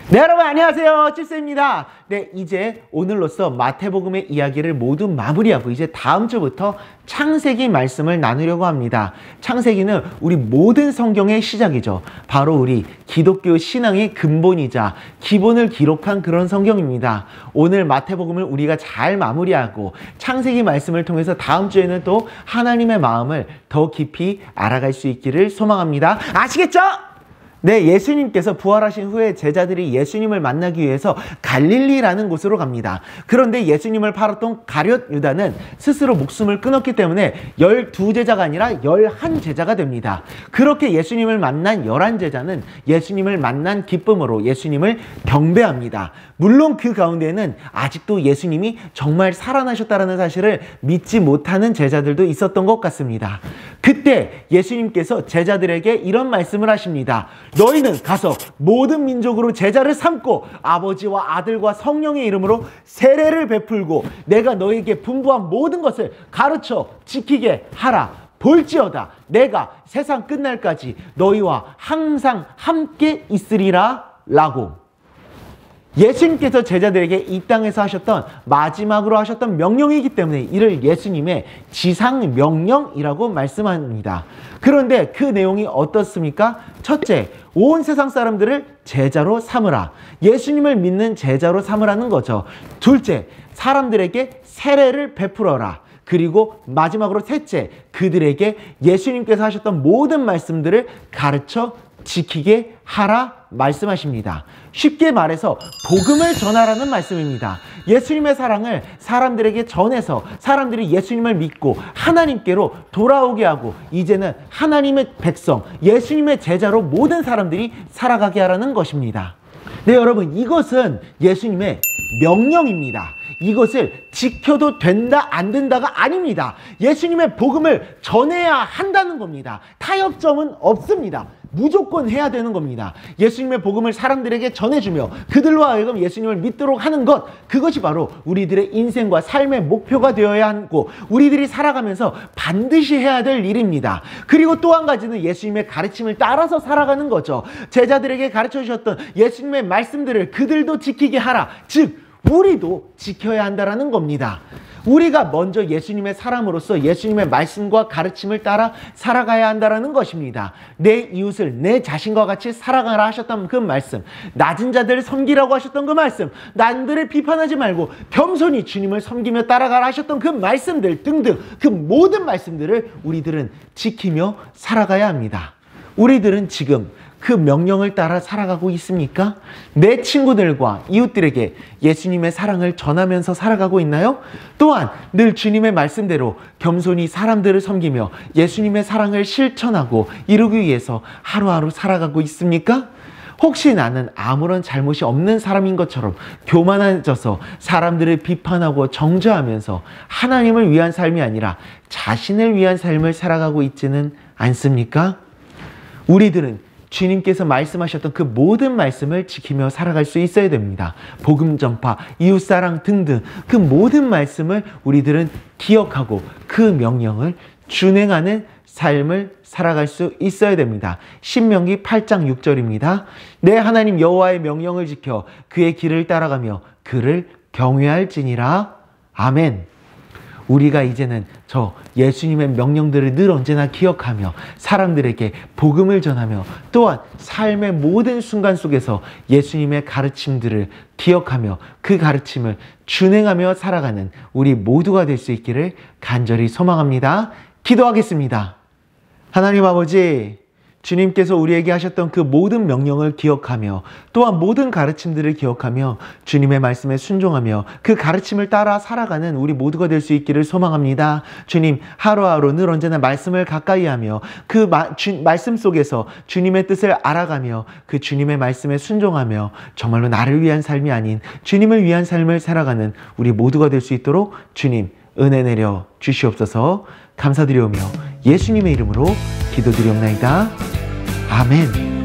네, 여러분 안녕하세요. 칠세입니다. 네, 이제 오늘로써 마태복음의 이야기를 모두 마무리하고 이제 다음 주부터 창세기 말씀을 나누려고 합니다. 창세기는 우리 모든 성경의 시작이죠. 바로 우리 기독교 신앙의 근본이자 기본을 기록한 그런 성경입니다. 오늘 마태복음을 우리가 잘 마무리하고 창세기 말씀을 통해서 다음 주에는 또 하나님의 마음을 더 깊이 알아갈 수 있기를 소망합니다. 아시겠죠? 네, 예수님께서 부활하신 후에 제자들이 예수님을 만나기 위해서 갈릴리라는 곳으로 갑니다. 그런데 예수님을 팔았던 가룟 유다는 스스로 목숨을 끊었기 때문에 12제자가 아니라 11제자가 됩니다. 그렇게 예수님을 만난 11제자는 예수님을 만난 기쁨으로 예수님을 경배합니다. 물론 그 가운데에는 아직도 예수님이 정말 살아나셨다는 사실을 믿지 못하는 제자들도 있었던 것 같습니다. 그때 예수님께서 제자들에게 이런 말씀을 하십니다. 너희는 가서 모든 민족으로 제자를 삼고 아버지와 아들과 성령의 이름으로 세례를 베풀고 내가 너희에게 분부한 모든 것을 가르쳐 지키게 하라. 볼지어다 내가 세상 끝날까지 너희와 항상 함께 있으리라 라고 예수님께서 제자들에게 이 땅에서 하셨던 마지막으로 하셨던 명령이기 때문에 이를 예수님의 지상 명령이라고 말씀합니다. 그런데 그 내용이 어떻습니까? 첫째, 온 세상 사람들을 제자로 삼으라. 예수님을 믿는 제자로 삼으라는 거죠. 둘째, 사람들에게 세례를 베풀어라. 그리고 마지막으로 셋째, 그들에게 예수님께서 하셨던 모든 말씀들을 가르쳐 지키게 하라 말씀하십니다. 쉽게 말해서 복음을 전하라는 말씀입니다. 예수님의 사랑을 사람들에게 전해서 사람들이 예수님을 믿고 하나님께로 돌아오게 하고 이제는 하나님의 백성, 예수님의 제자로 모든 사람들이 살아가게 하라는 것입니다. 네, 여러분, 이것은 예수님의 명령입니다. 이것을 지켜도 된다 안 된다가 아닙니다. 예수님의 복음을 전해야 한다는 겁니다. 타협점은 없습니다. 무조건 해야 되는 겁니다. 예수님의 복음을 사람들에게 전해주며 그들로 하여금 예수님을 믿도록 하는 것, 그것이 바로 우리들의 인생과 삶의 목표가 되어야 하고 우리들이 살아가면서 반드시 해야 될 일입니다. 그리고 또 한 가지는 예수님의 가르침을 따라서 살아가는 거죠. 제자들에게 가르쳐 주셨던 예수님의 말씀들을 그들도 지키게 하라. 즉 우리도 지켜야 한다는 겁니다. 우리가 먼저 예수님의 사람으로서 예수님의 말씀과 가르침을 따라 살아가야 한다는 것입니다. 내 이웃을 내 자신과 같이 살아가라 하셨던 그 말씀, 낮은 자들을 섬기라고 하셨던 그 말씀, 남들을 비판하지 말고 겸손히 주님을 섬기며 따라가라 하셨던 그 말씀들 등등 그 모든 말씀들을 우리들은 지키며 살아가야 합니다. 우리들은 지금 그 명령을 따라 살아가고 있습니까? 내 친구들과 이웃들에게 예수님의 사랑을 전하면서 살아가고 있나요? 또한 늘 주님의 말씀대로 겸손히 사람들을 섬기며 예수님의 사랑을 실천하고 이루기 위해서 하루하루 살아가고 있습니까? 혹시 나는 아무런 잘못이 없는 사람인 것처럼 교만해져서 사람들을 비판하고 정죄하면서 하나님을 위한 삶이 아니라 자신을 위한 삶을 살아가고 있지는 않습니까? 우리들은 주님께서 말씀하셨던 그 모든 말씀을 지키며 살아갈 수 있어야 됩니다. 복음 전파, 이웃사랑 등등 그 모든 말씀을 우리들은 기억하고 그 명령을 준행하는 삶을 살아갈 수 있어야 됩니다. 신명기 8장 6절입니다. 내 하나님 여호와의 명령을 지켜 그의 길을 따라가며 그를 경외할지니라. 아멘. 우리가 이제는 저 예수님의 명령들을 늘 언제나 기억하며 사람들에게 복음을 전하며 또한 삶의 모든 순간 속에서 예수님의 가르침들을 기억하며 그 가르침을 준행하며 살아가는 우리 모두가 될 수 있기를 간절히 소망합니다. 기도하겠습니다. 하나님 아버지, 주님께서 우리에게 하셨던 그 모든 명령을 기억하며 또한 모든 가르침들을 기억하며 주님의 말씀에 순종하며 그 가르침을 따라 살아가는 우리 모두가 될 수 있기를 소망합니다. 주님, 하루하루 늘 언제나 말씀을 가까이 하며 그 말씀 속에서 주님의 뜻을 알아가며 그 주님의 말씀에 순종하며 정말로 나를 위한 삶이 아닌 주님을 위한 삶을 살아가는 우리 모두가 될 수 있도록 주님 은혜 내려 주시옵소서. 감사드리오며 예수님의 이름으로 기도드리옵나이다. 아멘.